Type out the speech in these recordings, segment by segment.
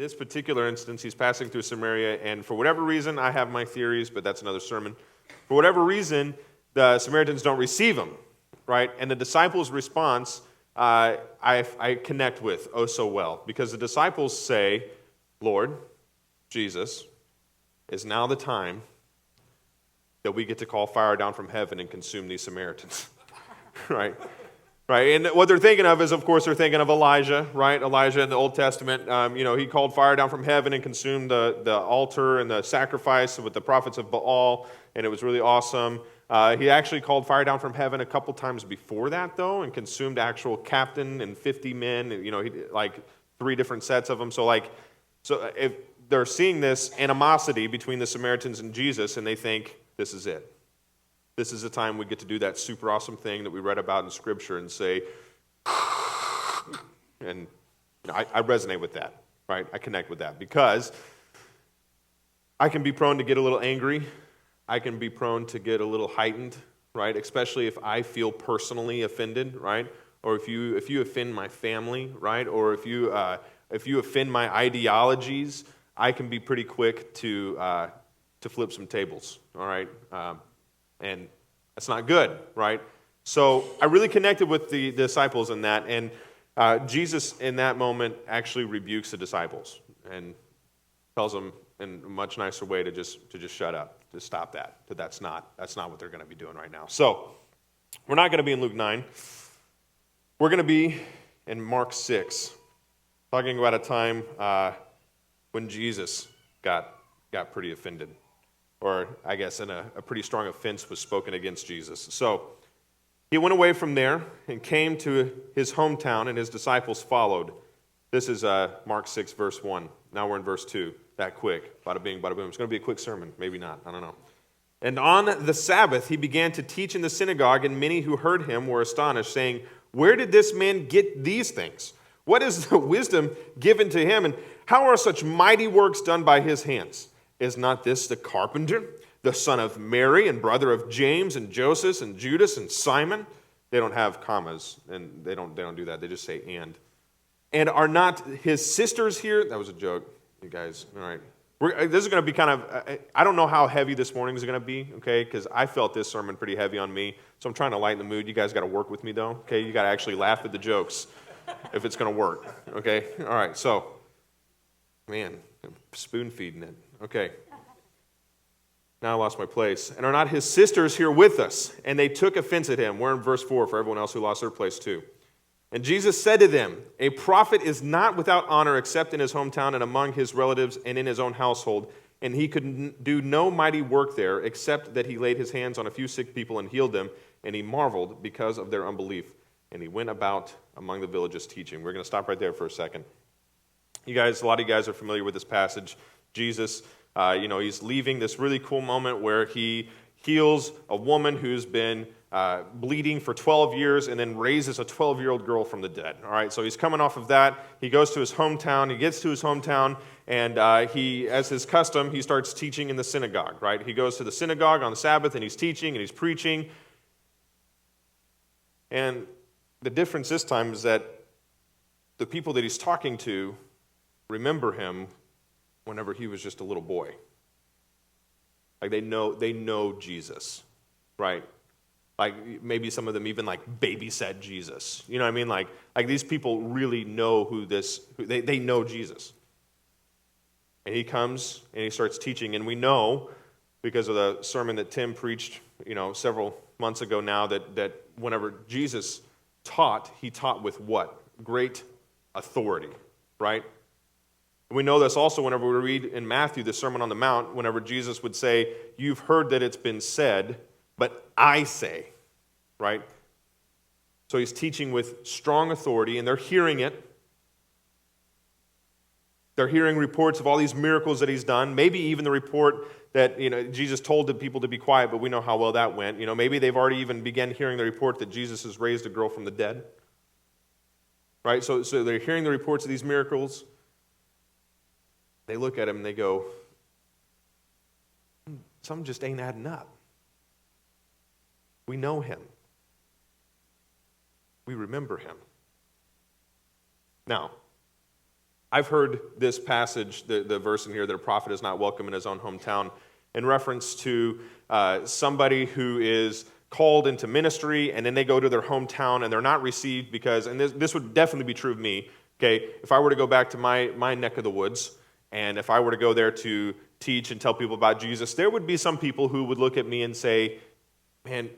this particular instance, he's passing through Samaria, and for whatever reason, I have my theories, but that's another sermon. For whatever reason, the Samaritans don't receive him, right? And the disciples' response, I connect with oh so well, because the disciples say, Lord, Jesus, is now the time that we get to call fire down from heaven and consume these Samaritans, right? Right, and what they're thinking of is, of course, they're thinking of Elijah, right? Elijah in the Old Testament, he called fire down from heaven and consumed the altar and the sacrifice with the prophets of Baal, and it was really awesome. He actually called fire down from heaven a couple times before that, though, and consumed actual captain and 50 men, like 3 different sets of them. So if they're seeing this animosity between the Samaritans and Jesus, and they think, this is it. This is the time we get to do that super awesome thing that we read about in Scripture and say, and I resonate with that, right? I connect with that because I can be prone to get a little angry. I can be prone to get a little heightened, right? Especially if I feel personally offended, right? Or if you offend my family, right? Or if you offend my ideologies, I can be pretty quick to flip some tables, all right? And that's not good, right? So I really connected with the disciples in that, and Jesus in that moment actually rebukes the disciples and tells them in a much nicer way to just shut up, to stop that. That's not what they're going to be doing right now. So we're not going to be in Luke 9. We're going to be in Mark 6, talking about a time when Jesus got pretty offended. Or I guess a pretty strong offense was spoken against Jesus. So he went away from there and came to his hometown, and his disciples followed. This is Mark 6, verse 1. Now we're in verse 2. That quick. Bada bing, bada boom. It's going to be a quick sermon. Maybe not. I don't know. And on the Sabbath he began to teach in the synagogue, and many who heard him were astonished, saying, where did this man get these things? What is the wisdom given to him? And how are such mighty works done by his hands? Is not this the carpenter, the son of Mary, and brother of James, and Joseph, and Judas, and Simon? They don't have commas, and they don't do that. They just say and. And are not his sisters here? That was a joke, you guys. All right. This is going to be kind of, I don't know how heavy this morning is going to be, okay, because I felt this sermon pretty heavy on me, so I'm trying to lighten the mood. You guys got to work with me, though, okay? You got to actually laugh at the jokes if it's going to work, okay? All right, so, man, I'm spoon feeding it. Okay. Now I lost my place. And are not his sisters here with us? And they took offense at him. We're in verse 4 for everyone else who lost their place too. And Jesus said to them, a prophet is not without honor except in his hometown and among his relatives and in his own household. And he could do no mighty work there except that he laid his hands on a few sick people and healed them. And he marveled because of their unbelief. And he went about among the villages teaching. We're going to stop right there for a second. A lot of you guys are familiar with this passage. Jesus, he's leaving this really cool moment where he heals a woman who's been bleeding for 12 years and then raises a 12-year-old girl from the dead. All right, so he's coming off of that. He goes to his hometown. He gets to his hometown, and as his custom, he starts teaching in the synagogue, right? He goes to the synagogue on the Sabbath, and he's teaching, and he's preaching. And the difference this time is that the people that he's talking to remember him whenever he was just a little boy. Like they know Jesus, right? Like maybe some of them even like babysat Jesus. You know what I mean? Like these people really know they know Jesus. And he comes and he starts teaching, and we know because of the sermon that Tim preached, several months ago now that whenever Jesus taught, he taught with what? Great authority, right? We know this also whenever we read in Matthew, the Sermon on the Mount, whenever Jesus would say, you've heard that it's been said, but I say, right? So he's teaching with strong authority, and they're hearing it. They're hearing reports of all these miracles that he's done, maybe even the report that Jesus told the people to be quiet, but we know how well that went. Maybe they've already even begun hearing the report that Jesus has raised a girl from the dead, right? So they're hearing the reports of these miracles. They look at him and they go, something just ain't adding up. We know him. We remember him. Now, I've heard this passage, the verse in here, that a prophet is not welcome in his own hometown, in reference to somebody who is called into ministry, and then they go to their hometown, and they're not received because, and this would definitely be true of me, okay, if I were to go back to my neck of the woods, and if I were to go there to teach and tell people about Jesus, there would be some people who would look at me and say, man,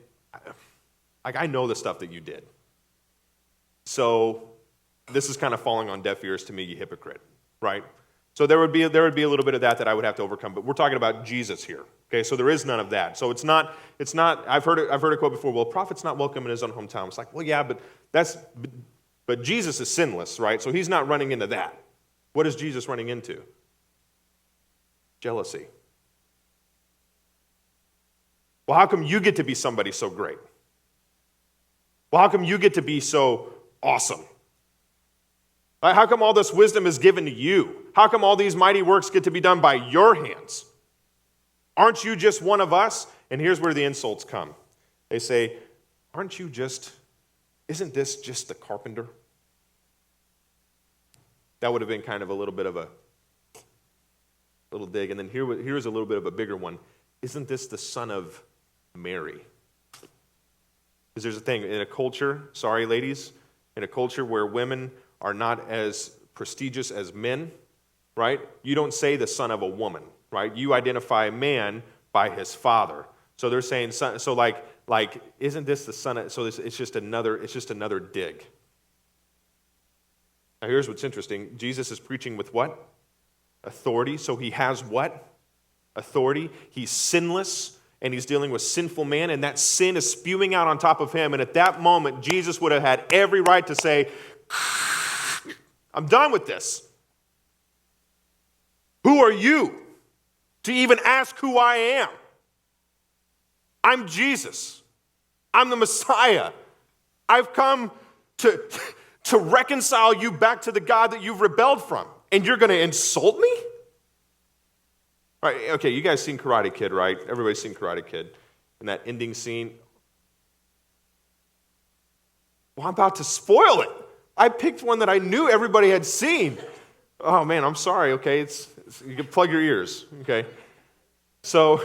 like, I know the stuff that you did. So this is kind of falling on deaf ears to me, you hypocrite, right? So there would be a little bit of that I would have to overcome. But we're talking about Jesus here, okay? So there is none of that. So it's not. I've heard a quote before. Well, a prophet's not welcome in his own hometown. It's like, well, yeah, but Jesus is sinless, right? So he's not running into that. What is Jesus running into? Jealousy. Well, how come you get to be somebody so great? Well, how come you get to be so awesome? How come all this wisdom is given to you? How come all these mighty works get to be done by your hands? Aren't you just one of us? And here's where the insults come. They say, isn't this just the carpenter? That would have been kind of a little bit of a little dig. And then here's a little bit of a bigger one. Isn't this the son of Mary? Because there's a thing, in a culture, sorry ladies, in a culture where women are not as prestigious as men, right? You don't say the son of a woman, right? You identify a man by his father. So they're saying, so like, isn't this the son of, so it's just another dig. Now here's what's interesting. Jesus is preaching with what? Authority. So he has what? Authority. He's sinless, and he's dealing with sinful man, and that sin is spewing out on top of him. And at that moment, Jesus would have had every right to say, I'm done with this. Who are you to even ask who I am? I'm Jesus. I'm the Messiah. I've come to reconcile you back to the God that you've rebelled from. And you're going to insult me? All right, okay, you guys seen Karate Kid, right? Everybody's seen Karate Kid. And that ending scene. Well, I'm about to spoil it. I picked one that I knew everybody had seen. Oh, man, I'm sorry, okay? You can plug your ears, okay? So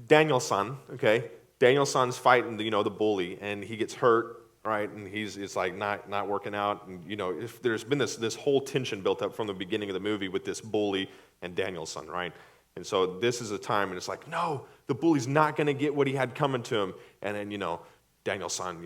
Daniel-san, okay? Daniel-san's fighting the bully, and he gets hurt, right? And it's like not working out. And, if there's been this whole tension built up from the beginning of the movie with this bully and Daniel-san, right? And so this is a time, and it's like, no, the bully's not going to get what he had coming to him. And then, Daniel-san,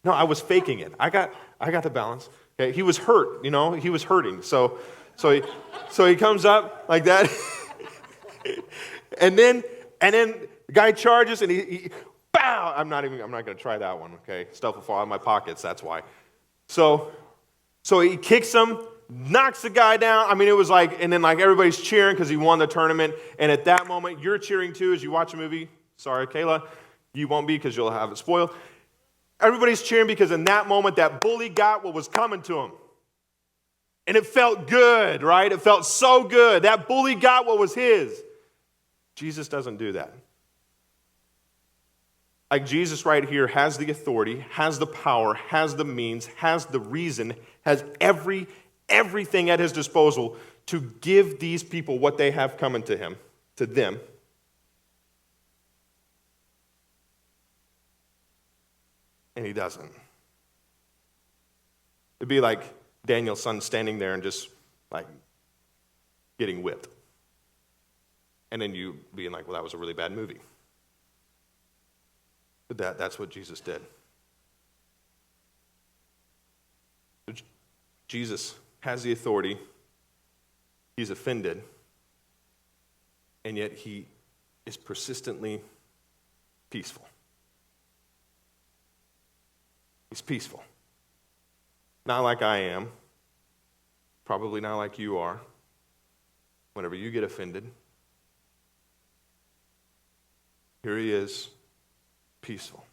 No, I was faking it. I got the balance. Okay, he was hurt, he was hurting. So he comes up like that, and then the guy charges and he bow. I'm not going to try that one. Okay, stuff will fall out of my pockets. That's why. So he kicks him, knocks the guy down. I mean, it was like, and then like everybody's cheering because he won the tournament. And at that moment, you're cheering too as you watch a movie. Sorry, Kayla, you won't be because you'll have it spoiled. Everybody's cheering because in that moment, that bully got what was coming to him. And it felt good, right? It felt so good. That bully got what was his. Jesus doesn't do that. Like Jesus right here has the authority, has the power, has the means, has the reason, has everything at his disposal to give these people what they have coming to them. And he doesn't. It'd be like Daniel's son standing there and just like getting whipped. And then you being like, well, that was a really bad movie. But that's what Jesus did. Jesus has the authority. He's offended. And yet he is persistently peaceful. He's peaceful. Not like I am. Probably not like you are. Whenever you get offended, here he is, peaceful.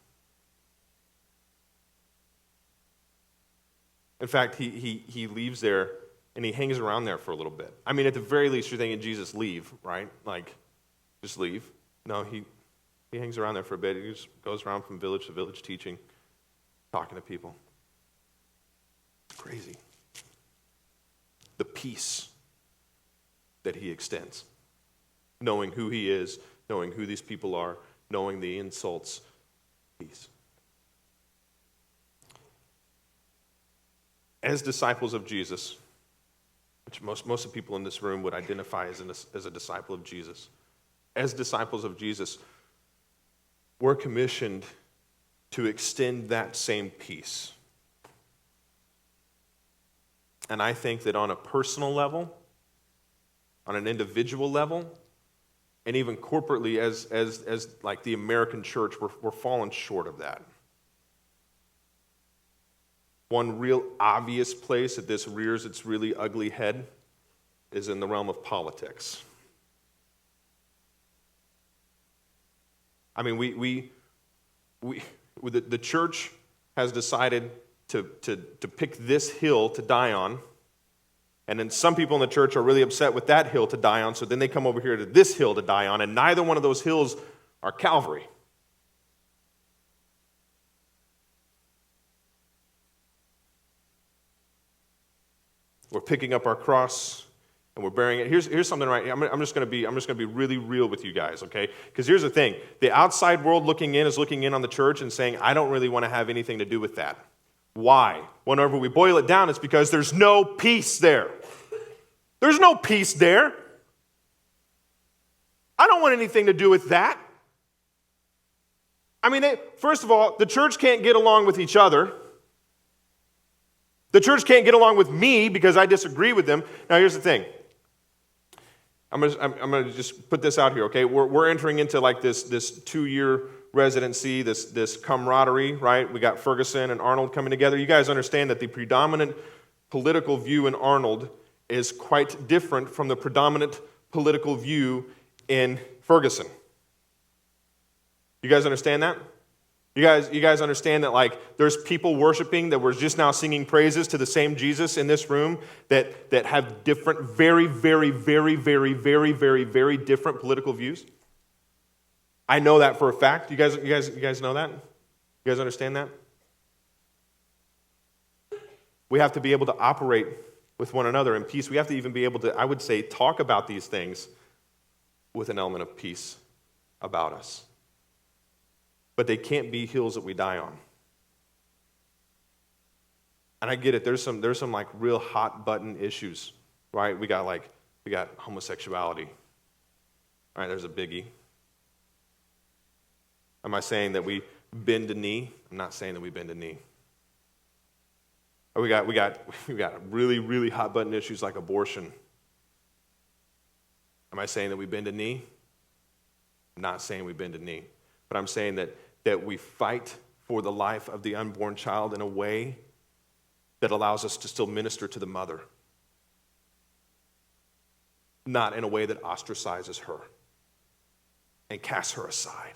In fact, he leaves there and he hangs around there for a little bit. I mean, at the very least, you're thinking, Jesus, leave, right? Like, just leave. No, He hangs around there for a bit. He just goes around from village to village teaching, talking to people. It's crazy. The peace that he extends. Knowing who he is, knowing who these people are, knowing the insults. Peace. As disciples of Jesus, which most of the people in this room would identify as a disciple of Jesus, as disciples of Jesus, we're commissioned to extend that same peace. And I think that on a personal level, on an individual level, and even corporately as like the American church, we're falling short of that. One real obvious place that this rears its really ugly head is in the realm of politics. I mean, the church has decided to pick this hill to die on, and then some people in the church are really upset with that hill to die on, so then they come over here to this hill to die on, and neither one of those hills are Calvary. We're picking up our cross and we're bearing it. Here's something right. I'm just going to be really real with you guys, okay? Because here's the thing: the outside world looking in is looking in on the church and saying, "I don't really want to have anything to do with that." Why? Whenever we boil it down, it's because there's no peace there. There's no peace there. I don't want anything to do with that. I mean, first of all, the church can't get along with each other. The church can't get along with me because I disagree with them. Now, here's the thing. I'm going to just put this out here, okay? We're entering into like this 2-year residency, this camaraderie, right? We got Ferguson and Arnold coming together. You guys understand that the predominant political view in Arnold is quite different from the predominant political view in Ferguson. You guys understand that? You guys understand that, like, there's people worshiping that we're just now singing praises to the same Jesus in this room that have different, very, very, very, very, very, very, very different political views? I know that for a fact. You guys know that? You guys understand that? We have to be able to operate with one another in peace. We have to even be able to, I would say, talk about these things with an element of peace about us. But they can't be hills that we die on. And I get it. There's some like real hot button issues, right? We got homosexuality. All right, there's a biggie. Am I saying that we bend a knee? I'm not saying that we bend a knee. We got really, really hot button issues like abortion. Am I saying that we bend a knee? I'm not saying we bend a knee. But I'm saying that we fight for the life of the unborn child in a way that allows us to still minister to the mother. Not in a way that ostracizes her and casts her aside.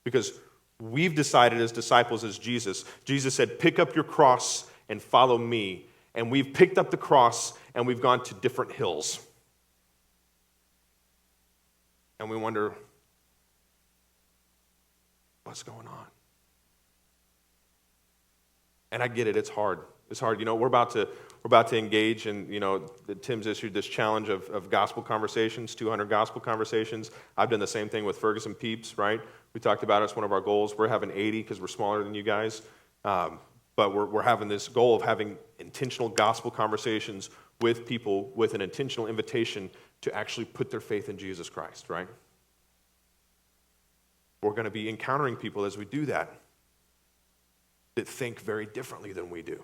Because we've decided as disciples, as Jesus said, pick up your cross and follow me. And we've picked up the cross and we've gone to different hills. And we wonder, what's going on? And I get it, it's hard. It's hard. We're about to engage in, Tim's issued this challenge of gospel conversations, 200 gospel conversations. I've done the same thing with Ferguson Peeps, right? We talked about it as one of our goals. We're having 80 because we're smaller than you guys. But we're having this goal of having intentional gospel conversations with people with an intentional invitation to actually put their faith in Jesus Christ, right? We're going to be encountering people as we do that think very differently than we do.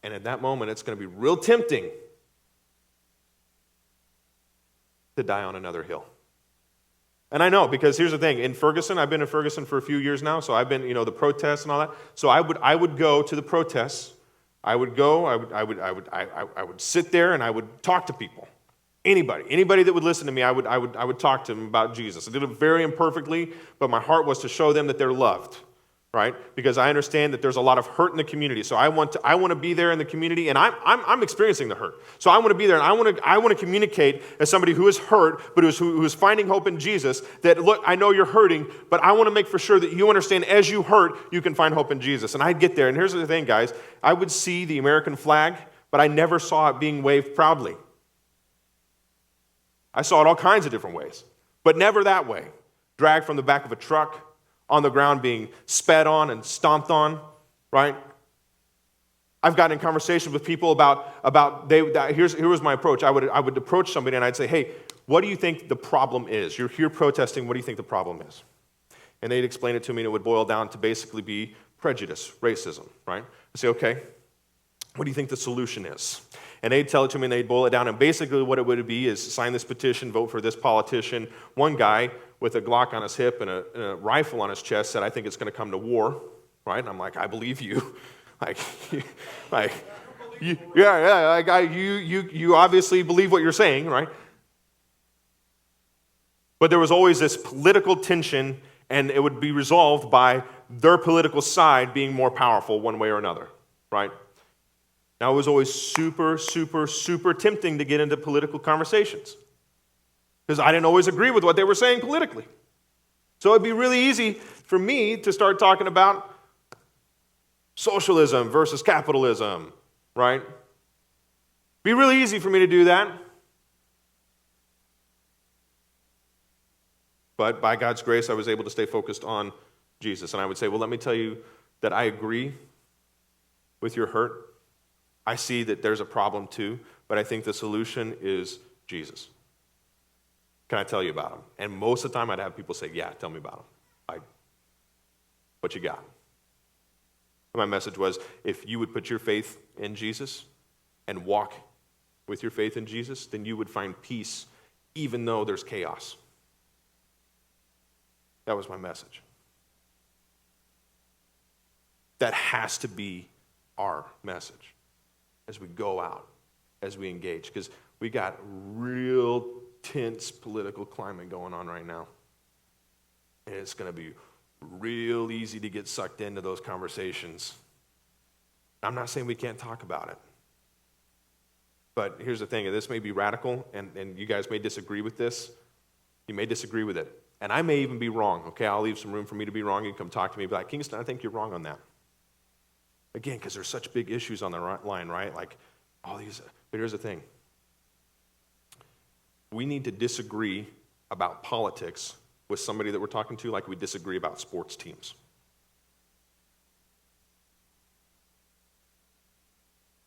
And at that moment, it's going to be real tempting to die on another hill. And I know, because here's the thing. In Ferguson, I've been in Ferguson for a few years now, so I've been, the protests and all that. So I would go to the protests. I would sit there and I would talk to people. Anybody that would listen to me, I would talk to them about Jesus. I did it very imperfectly, but my heart was to show them that they're loved, right? Because I understand that there's a lot of hurt in the community. So I want to be there in the community, and I'm experiencing the hurt. So I want to be there, and I want to communicate as somebody who is hurt, but who is finding hope in Jesus, that, look, I know you're hurting, but I want to make for sure that you understand as you hurt, you can find hope in Jesus. And I'd get there, and here's the thing, guys. I would see the American flag, but I never saw it being waved proudly. I saw it all kinds of different ways, but never that way. Dragged from the back of a truck, on the ground being spat on and stomped on, right? I've gotten in conversations with people here was my approach. I would approach somebody and I'd say, hey, what do you think the problem is? You're here protesting, what do you think the problem is? And they'd explain it to me, and it would boil down to basically be prejudice, racism, right? I'd say, okay, what do you think the solution is? And they'd tell it to me, and they'd boil it down, and basically what it would be is sign this petition, vote for this politician. One guy with a Glock on his hip and a rifle on his chest said, I think it's going to come to war, right? And I'm like, I believe you. You obviously believe what you're saying, right? But there was always this political tension, and it would be resolved by their political side being more powerful one way or another, right? Now, it was always super, super, super tempting to get into political conversations because I didn't always agree with what they were saying politically. So it'd be really easy for me to start talking about socialism versus capitalism, right? Be really easy for me to do that. But by God's grace, I was able to stay focused on Jesus. And I would say, well, let me tell you that I agree with your hurt. I see that there's a problem too, but I think the solution is Jesus. Can I tell you about him? And most of the time I'd have people say, yeah, tell me about him. Like, what you got? And my message was, if you would put your faith in Jesus and walk with your faith in Jesus, then you would find peace even though there's chaos. That was my message. That has to be our message as we go out, as we engage, because we got real tense political climate going on right now. And it's going to be real easy to get sucked into those conversations. I'm not saying we can't talk about it. But here's the thing, and this may be radical, and you guys may disagree with this. You may disagree with it. And I may even be wrong, okay? I'll leave some room for me to be wrong. You can come talk to me and be like, Kingston, I think you're wrong on that. Again, because there's such big issues on the line, right? Like all these. But here's the thing. We need to disagree about politics with somebody that we're talking to like we disagree about sports teams.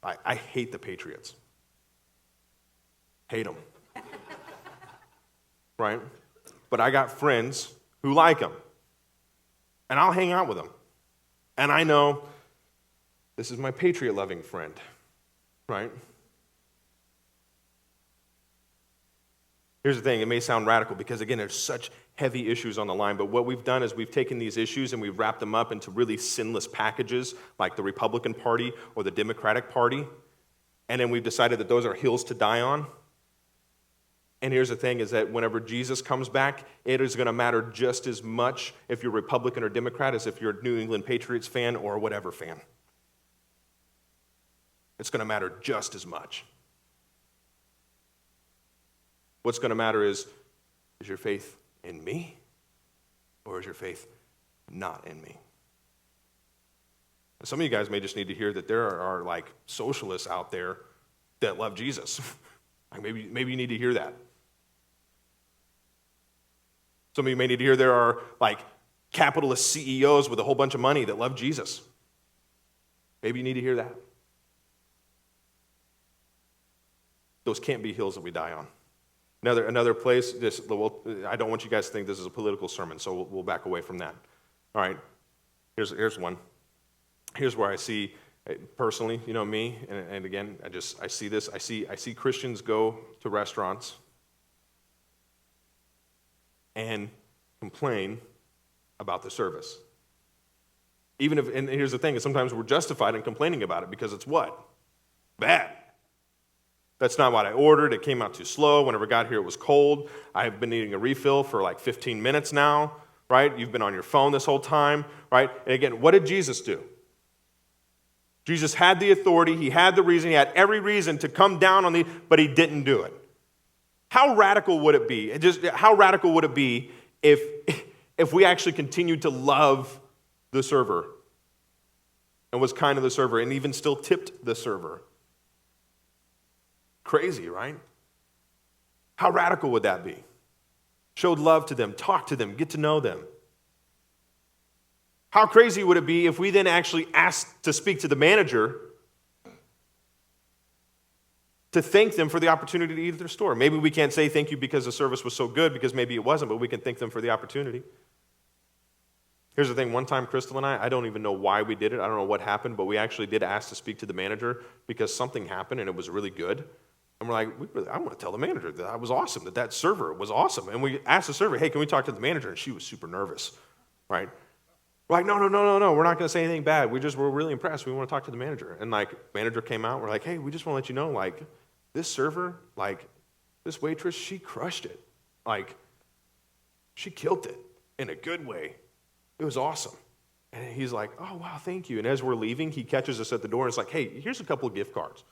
I hate the Patriots. Hate them. Right? But I got friends who like them. And I'll hang out with them. And I know this is my Patriot-loving friend, right? Here's the thing, it may sound radical because, again, there's such heavy issues on the line, but what we've done is we've taken these issues and we've wrapped them up into really sinless packages like the Republican Party or the Democratic Party, and then we've decided that those are hills to die on. And here's the thing is that whenever Jesus comes back, it is going to matter just as much if you're Republican or Democrat as if you're a New England Patriots fan or whatever fan. It's going to matter just as much. What's going to matter is your faith in me or is your faith not in me? Some of you guys may just need to hear that there are like socialists out there that love Jesus. Maybe you need to hear that. Some of you may need to hear there are like capitalist CEOs with a whole bunch of money that love Jesus. Maybe you need to hear that. Those can't be hills that we die on. Another place, I don't want you guys to think this is a political sermon, so we'll back away from that. All right, here's one. Here's where I see, personally, you know me, and again, I see this. I see Christians go to restaurants and complain about the service. And here's the thing, is sometimes we're justified in complaining about it because it's what? Bad. That's not what I ordered. It came out too slow. Whenever I got here, it was cold. I've been needing a refill for like 15 minutes now, right? You've been on your phone this whole time, right? And again, what did Jesus do? Jesus had the authority, he had the reason, he had every reason to come down on but he didn't do it. How radical would it be? How radical would it be if we actually continued to love the server and was kind to the server and even still tipped the server? Crazy, right? How radical would that be? Showed love to them, talked to them, get to know them. How crazy would it be if we then actually asked to speak to the manager to thank them for the opportunity to eat at their store? Maybe we can't say thank you because the service was so good, because maybe it wasn't, but we can thank them for the opportunity. Here's the thing, one time Crystal and I don't even know why we did it, I don't know what happened, but we actually did ask to speak to the manager because something happened and it was really good. And we're like, I want to tell the manager that was awesome, that server was awesome. And we asked the server, hey, can we talk to the manager? And she was super nervous, right? We're like, no, we're not going to say anything bad. We're really impressed. We want to talk to the manager. And manager came out. We're like, hey, we just want to let you know, this server, this waitress, she crushed it. She killed it in a good way. It was awesome. And he's like, oh, wow, thank you. And as we're leaving, he catches us at the door and is like, hey, here's a couple of gift cards.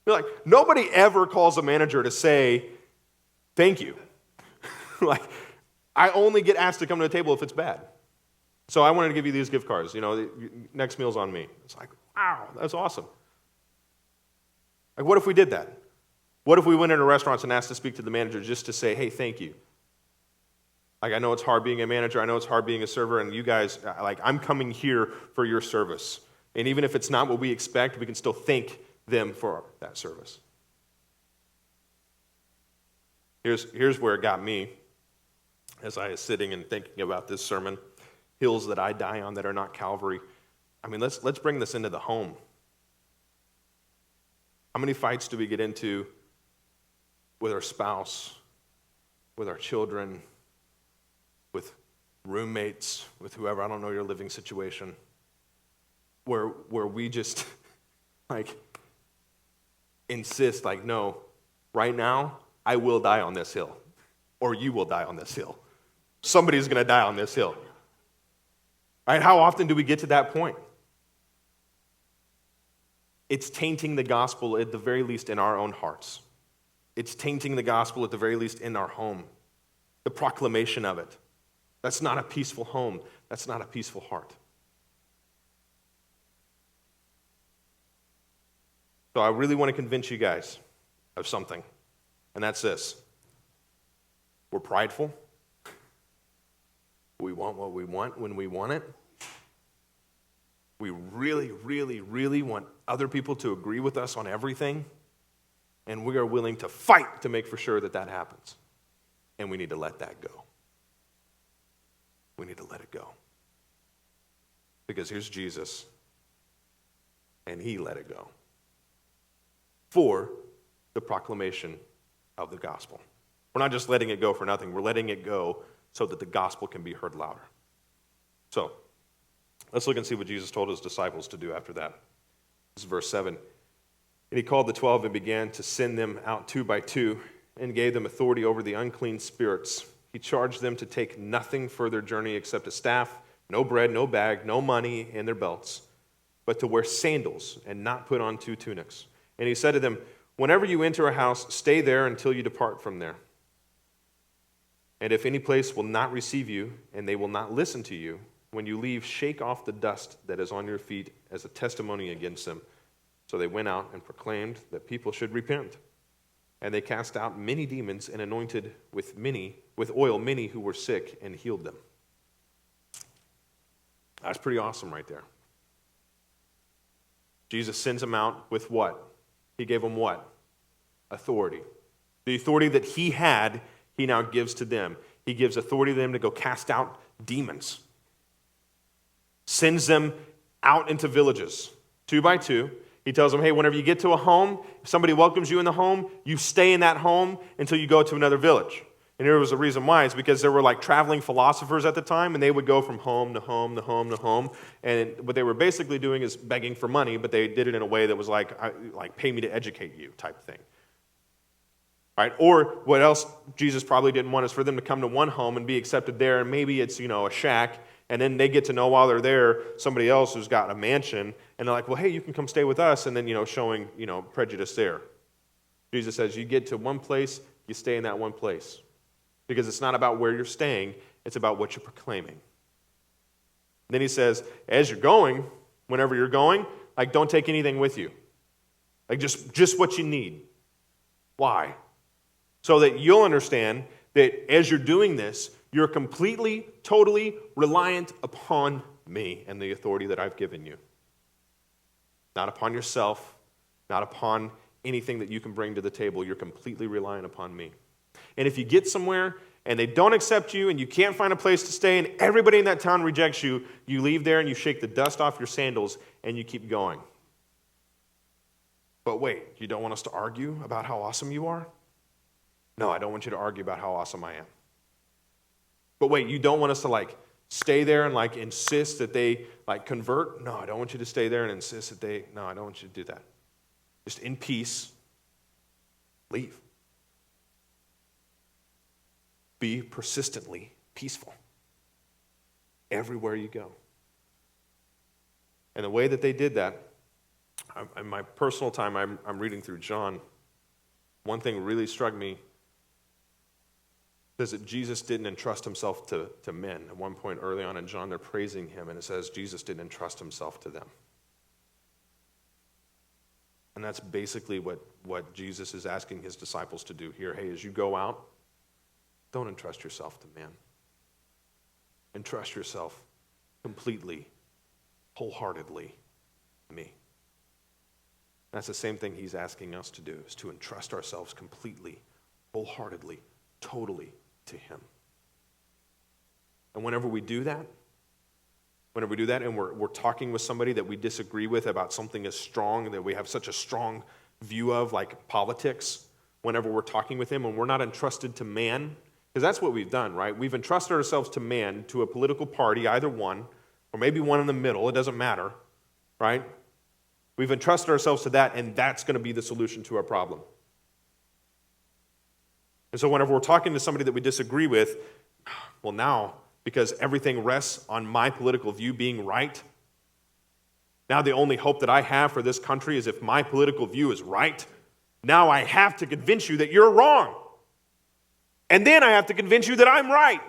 We're like, nobody ever calls a manager to say, thank you. I only get asked to come to the table if it's bad. So I wanted to give you these gift cards. Next meal's on me. It's like, wow, that's awesome. What if we did that? What if we went into restaurants and asked to speak to the manager just to say, hey, thank you? I know it's hard being a manager. I know it's hard being a server. And you guys, I'm coming here for your service. And even if it's not what we expect, we can still thank them for that service. Here's where it got me as I was sitting and thinking about this sermon. Hills that I die on that are not Calvary. Let's bring this into the home. How many fights do we get into with our spouse, with our children, with roommates, with whoever? I don't know your living situation. Where we just insist, no, right now I will die on this hill, or you will die on this hill. Somebody's going to die on this hill. Right? How often do we get to that point? It's tainting the gospel at the very least in our own hearts. It's tainting the gospel at the very least in our home. The proclamation of it. That's not a peaceful home. That's not a peaceful heart. So I really want to convince you guys of something, and that's this. We're prideful. We want what we want when we want it. We really, really, really want other people to agree with us on everything, and we are willing to fight to make for sure that happens. And we need to let that go. We need to let it go. Because here's Jesus, and he let it go for the proclamation of the gospel. We're not just letting it go for nothing. We're letting it go so that the gospel can be heard louder. So, let's look and see what Jesus told his disciples to do after that. This is verse 7. And he called the 12 and began to send them out 2 by 2 and gave them authority over the unclean spirits. He charged them to take nothing for their journey except a staff, no bread, no bag, no money in their belts, but to wear sandals and not put on 2 tunics. And he said to them, whenever you enter a house, stay there until you depart from there. And if any place will not receive you, and they will not listen to you, when you leave, shake off the dust that is on your feet as a testimony against them. So they went out and proclaimed that people should repent. And they cast out many demons and anointed with oil many who were sick and healed them. That's pretty awesome right there. Jesus sends them out with what? He gave them what? Authority. The authority that he had, he now gives to them. He gives authority to them to go cast out demons. Sends them out into villages, 2 by 2. He tells them, hey, whenever you get to a home, if somebody welcomes you in the home, you stay in that home until you go to another village. And here was the reason why. It's because there were traveling philosophers at the time, and they would go from home to home to home to home. And what they were basically doing is begging for money, but they did it in a way that was like pay me to educate you type thing. right? Or what else Jesus probably didn't want is for them to come to one home and be accepted there, and maybe it's, a shack, and then they get to know while they're there somebody else who's got a mansion, and they're like, well, hey, you can come stay with us, and then, showing, prejudice there. Jesus says, you get to one place, you stay in that one place. Because it's not about where you're staying, it's about what you're proclaiming. Then he says, as you're going, whenever you're going, don't take anything with you. Just what you need. Why? So that you'll understand that as you're doing this, you're completely, totally reliant upon me and the authority that I've given you. Not upon yourself, not upon anything that you can bring to the table. You're completely reliant upon me. And if you get somewhere and they don't accept you and you can't find a place to stay and everybody in that town rejects you, you leave there and you shake the dust off your sandals and you keep going. But wait, you don't want us to argue about how awesome you are? No, I don't want you to argue about how awesome I am. But wait, you don't want us to stay there and insist that they convert? No, I don't want you to stay there and insist that they, no, I don't want you to do that. Just in peace, leave. Be persistently peaceful everywhere you go. And the way that they did that, in my personal time, I'm reading through John. One thing really struck me is that Jesus didn't entrust himself to men. At one point early on in John, they're praising him, and it says Jesus didn't entrust himself to them. And that's basically what Jesus is asking his disciples to do here. Hey, as you go out, don't entrust yourself to man. Entrust yourself completely, wholeheartedly to me. That's the same thing he's asking us to do, is to entrust ourselves completely, wholeheartedly, totally to him. And whenever we do that, and we're talking with somebody that we disagree with about something as strong, that we have such a strong view of, like politics, whenever we're talking with him and we're not entrusted to man, because that's what we've done, right? We've entrusted ourselves to man, to a political party, either one, or maybe one in the middle, it doesn't matter, right? We've entrusted ourselves to that, and that's going to be the solution to our problem. And so whenever we're talking to somebody that we disagree with, well, now, because everything rests on my political view being right, now the only hope that I have for this country is if my political view is right. Now I have to convince you that you're wrong. And then I have to convince you that I'm right.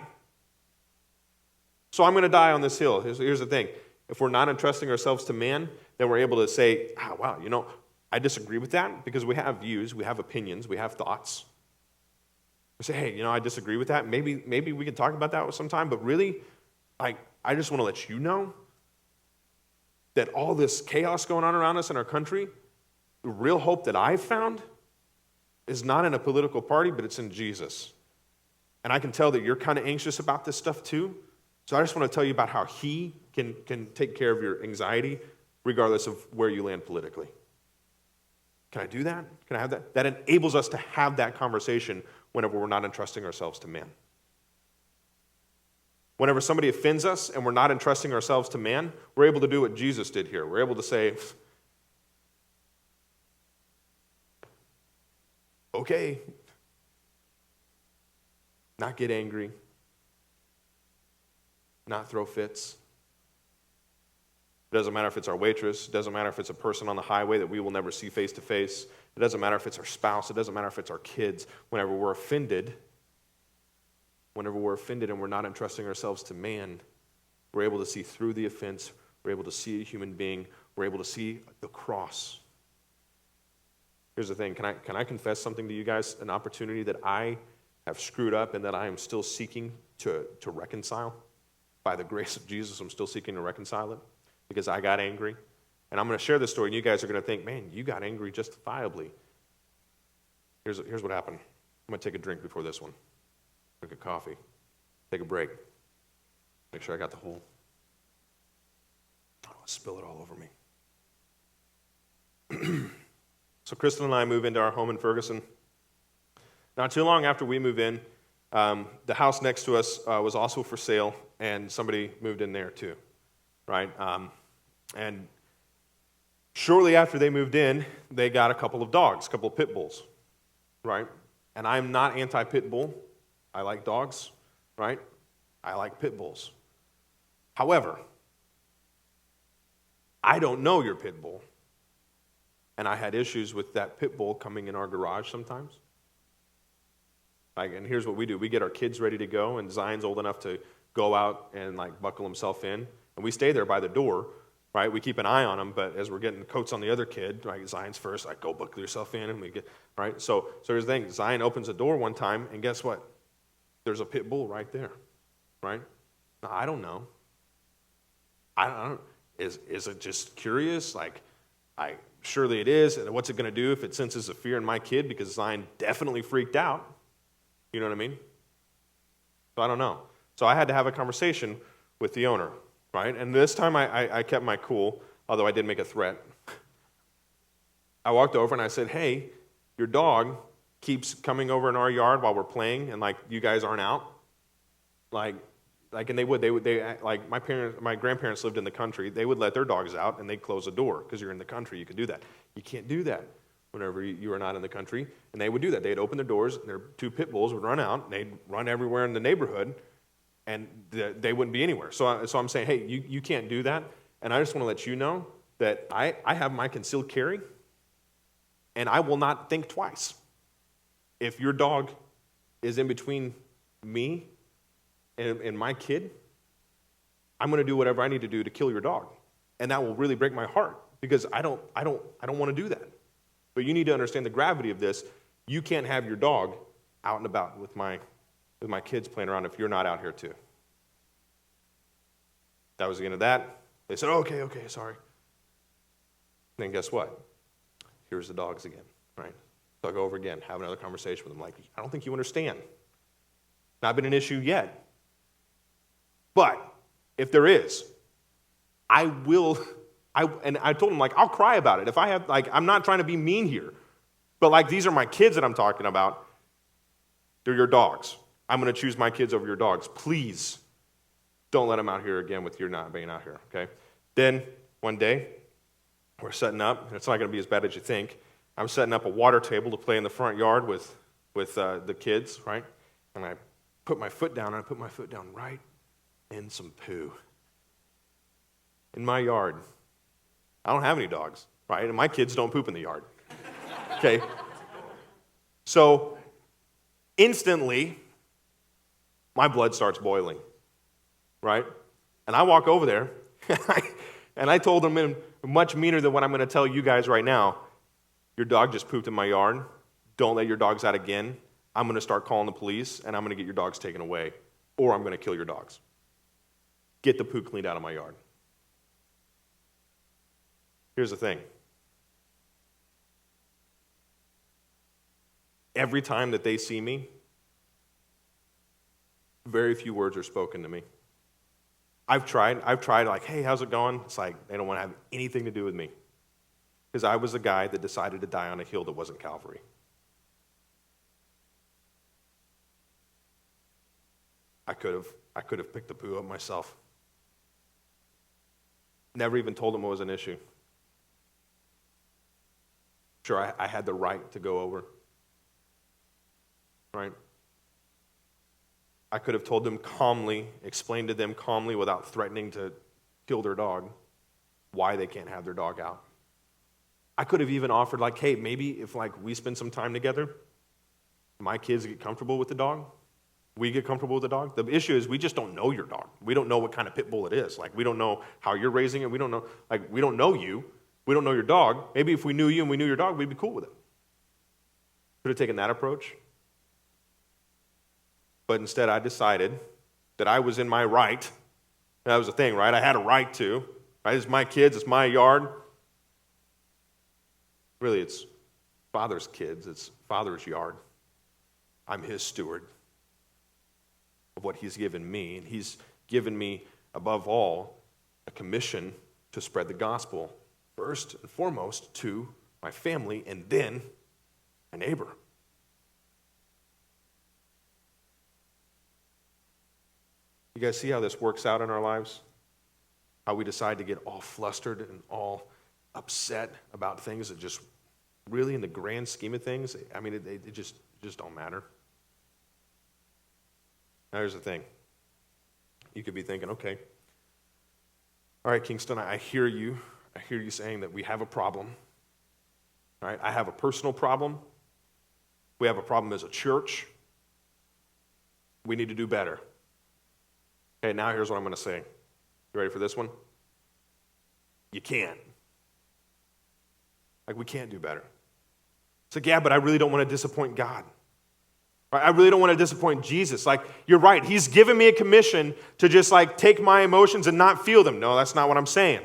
So I'm going to die on this hill. Here's the thing. If we're not entrusting ourselves to man, then we're able to say, wow, I disagree with that, because we have views, we have opinions, we have thoughts. We say, hey, I disagree with that. Maybe we can talk about that sometime, but really, I just want to let you know that all this chaos going on around us in our country, the real hope that I've found is not in a political party, but it's in Jesus. And I can tell that you're kind of anxious about this stuff too. So I just want to tell you about how he can take care of your anxiety regardless of where you land politically. Can I do that? Can I have that? That enables us to have that conversation whenever we're not entrusting ourselves to man. Whenever somebody offends us and we're not entrusting ourselves to man, we're able to do what Jesus did here. We're able to say, okay, not get angry, not throw fits. It doesn't matter if it's our waitress. It doesn't matter if it's a person on the highway that we will never see face to face. It doesn't matter if it's our spouse. It doesn't matter if it's our kids. Whenever we're offended and we're not entrusting ourselves to man, we're able to see through the offense. We're able to see a human being. We're able to see the cross. Here's the thing. Can I confess something to you guys? An opportunity that I have screwed up and that I am still seeking to reconcile. By the grace of Jesus, I'm still seeking to reconcile it because I got angry. And I'm going to share this story, and you guys are going to think, man, you got angry justifiably. Here's what happened. I'm going to take a drink before this one. Drink a coffee. Take a break. Make sure I got the whole. I'll spill it all over me. So Kristen and I move into our home in Ferguson. Not too long after we move in, the house next to us was also for sale, and somebody moved in there too, right? And shortly after they moved in, they got a couple of dogs, a couple of pit bulls, right? And I'm not anti-pit bull. I like dogs, right? I like pit bulls. However, I don't know your pit bull. And I had issues with that pit bull coming in our garage sometimes. And here's what we do. We get our kids ready to go, and Zion's old enough to go out and buckle himself in. And we stay there by the door, right? We keep an eye on him, but as we're getting coats on the other kid, right, Zion's first, go buckle yourself in, and we get, right? So here's the thing. Zion opens the door one time, and guess what? There's a pit bull right there, right? Now, I don't know. I don't. Is it just curious? Surely it is. And what's it going to do if it senses a fear in my kid? Because Zion definitely freaked out. You know what I mean? So I don't know. So I had to have a conversation with the owner, right? And this time I kept my cool, although I did make a threat. I walked over and I said, hey, your dog keeps coming over in our yard while we're playing, and you guys aren't out. And my grandparents lived in the country. They would let their dogs out, and they'd close the door because you're in the country. You could do that. You can't do that whenever you are not in the country. And they would do that. They'd open their doors, and their two pit bulls would run out, and they'd run everywhere in the neighborhood, and they wouldn't be anywhere. So I'm saying, hey, you can't do that. And I just want to let you know that I have my concealed carry, and I will not think twice. If your dog is in between me and my kid, I'm going to do whatever I need to do to kill your dog. And that will really break my heart because I don't want to do that. But you need to understand the gravity of this. You can't have your dog out and about with my kids playing around if you're not out here too. That was the end of that. They said, okay, sorry. And then guess what? Here's the dogs again, right? So I go over again, have another conversation with them. I don't think you understand. Not been an issue yet. But if there is, I will, and I told him, I'll cry about it. If I have, I'm not trying to be mean here, but these are my kids that I'm talking about. They're your dogs. I'm going to choose my kids over your dogs. Please don't let them out here again with your not being out here, okay? Then one day, we're setting up, and it's not going to be as bad as you think. I'm setting up a water table to play in the front yard with the kids, right? And I put my foot down, and I put my foot down right in some poo in my yard. I don't have any dogs, right? And my kids don't poop in the yard. Okay? So instantly, my blood starts boiling, right? And I walk over there, and I told them in much meaner than what I'm going to tell you guys right now. Your dog just pooped in my yard. Don't let your dogs out again. I'm going to start calling the police, and I'm going to get your dogs taken away, or I'm going to kill your dogs. Get the poo cleaned out of my yard. Here's the thing. Every time that they see me, very few words are spoken to me. I've tried hey, how's it going? It's they don't want to have anything to do with me. Because I was the guy that decided to die on a hill that wasn't Calvary. I could have picked the poo up myself. Never even told him it was an issue. Sure, I had the right to go over. Right? I could have told them calmly, explained to them calmly without threatening to kill their dog, why they can't have their dog out. I could have even offered hey, maybe if we spend some time together, my kids get comfortable with the dog, we get comfortable with the dog. The issue is we just don't know your dog. We don't know what kind of pit bull it is. We don't know how you're raising it. We don't know, we don't know you. We don't know your dog. Maybe if we knew you and we knew your dog, we'd be cool with it. Could have taken that approach. But instead I decided that I was in my right. That was the thing, right? I had a right to. Right? It's my kids. It's my yard. Really, it's Father's kids. It's Father's yard. I'm his steward of what he's given me. And he's given me, above all, a commission to spread the gospel, first and foremost, to my family, and then my neighbor. You guys see how this works out in our lives? How we decide to get all flustered and all upset about things that just really, in the grand scheme of things, it just just don't matter. Now, here's the thing. You could be thinking, okay, all right, Kingston, I hear you. I hear you saying that we have a problem. All right, I have a personal problem. We have a problem as a church. We need to do better. Okay, now here's what I'm going to say. You ready for this one? You can't. Like, we can't do better. It's like, yeah, but I really don't want to disappoint God. Right? I really don't want to disappoint Jesus. Like, you're right. He's given me a commission to just like take my emotions and not feel them. No, that's not what I'm saying.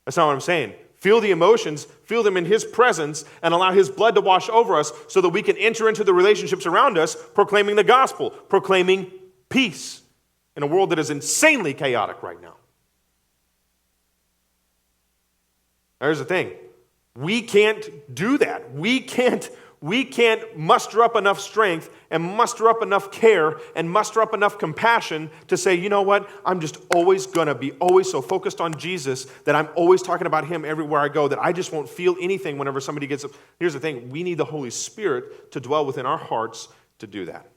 That's not what I'm saying. Feel the emotions, feel them in His presence, and allow His blood to wash over us so that we can enter into the relationships around us, proclaiming the gospel, proclaiming peace in a world that is insanely chaotic right now. Here's the thing. We can't do that. We can't muster up enough strength and muster up enough care and muster up enough compassion to say, you know what, I'm just always going to be always so focused on Jesus that I'm always talking about Him everywhere I go, that I just won't feel anything whenever somebody gets up. Here's the thing. We need the Holy Spirit to dwell within our hearts to do that.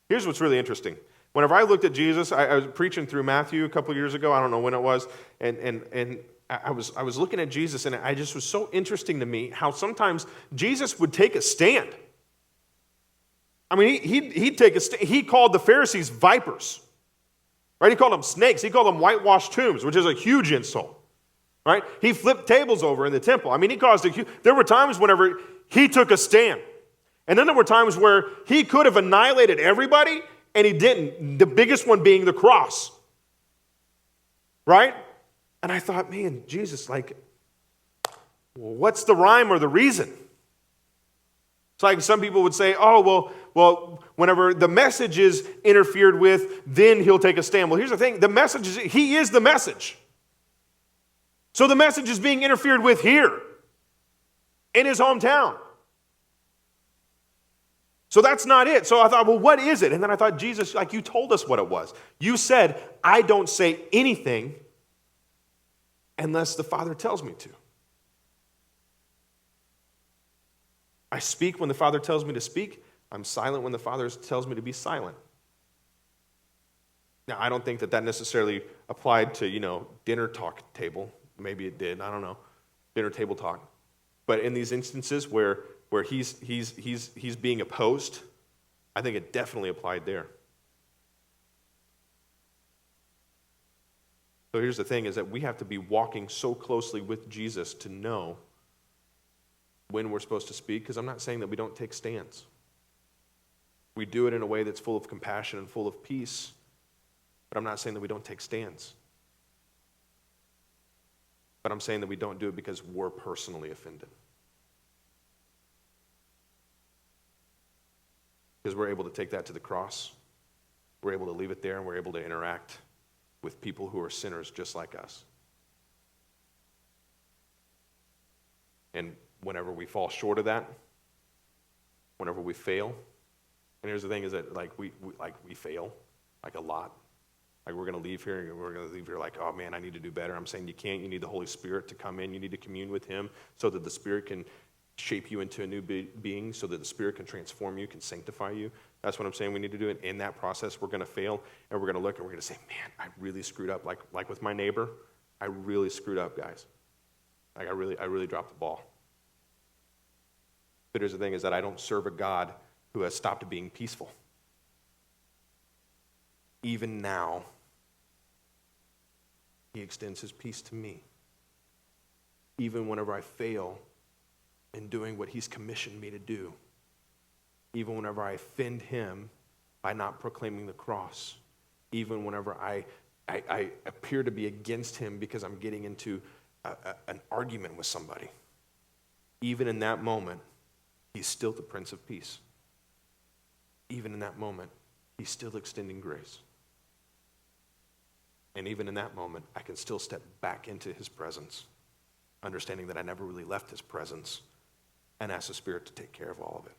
Here's what's really interesting. Whenever I looked at Jesus, I was preaching through Matthew a couple years ago. I don't know when it was, and I was looking at Jesus, and it just was so interesting to me how sometimes Jesus would take a stand. I mean, he'd take a stand. He called the Pharisees vipers, right? He called them snakes. He called them whitewashed tombs, which is a huge insult, right? He flipped tables over in the temple. I mean, there were times whenever he took a stand, and then there were times where he could have annihilated everybody, and he didn't. The biggest one being the cross, right? And I thought, man, Jesus, like, what's the rhyme or the reason? It's like some people would say, oh, well, whenever the message is interfered with, then He'll take a stand. Well, here's the thing. The message is, He is the message. So the message is being interfered with here, in His hometown. So that's not it. So I thought, well, what is it? And then I thought, Jesus, like, you told us what it was. You said, I don't say anything unless the Father tells me to. I speak when the Father tells me to speak. I'm silent when the Father tells me to be silent. Now, I don't think that necessarily applied to, dinner talk table. Maybe it did. I don't know. Dinner table talk. But in these instances where he's being opposed, I think it definitely applied there. So here's the thing, is that we have to be walking so closely with Jesus to know when we're supposed to speak, because I'm not saying that we don't take stands. We do it in a way that's full of compassion and full of peace, but I'm not saying that we don't take stands. But I'm saying that we don't do it because we're personally offended. Because we're able to take that to the cross, we're able to leave it there, and we're able to interact with people who are sinners just like us. And whenever we fall short of that, whenever we fail, and here's the thing, is that we fail like a lot. Like, we're going to leave here, and we're going to leave here like, oh man, I need to do better. I'm saying you can't. You need the Holy Spirit to come in. You need to commune with Him so that the Spirit can shape you into a new being, so that the Spirit can transform you, can sanctify you. That's what I'm saying we need to do. And in that process, we're going to fail, and we're going to look, and we're going to say, man, I really screwed up. Like with my neighbor, I really screwed up, guys. Like, I really dropped the ball. But here's the thing, is that I don't serve a God who has stopped being peaceful. Even now, He extends His peace to me. Even whenever I fail in doing what He's commissioned me to do. Even whenever I offend Him by not proclaiming the cross. Even whenever I appear to be against Him because I'm getting into an argument with somebody. Even in that moment, He's still the Prince of Peace. Even in that moment, He's still extending grace. And even in that moment, I can still step back into His presence, understanding that I never really left His presence, and ask the Spirit to take care of all of it.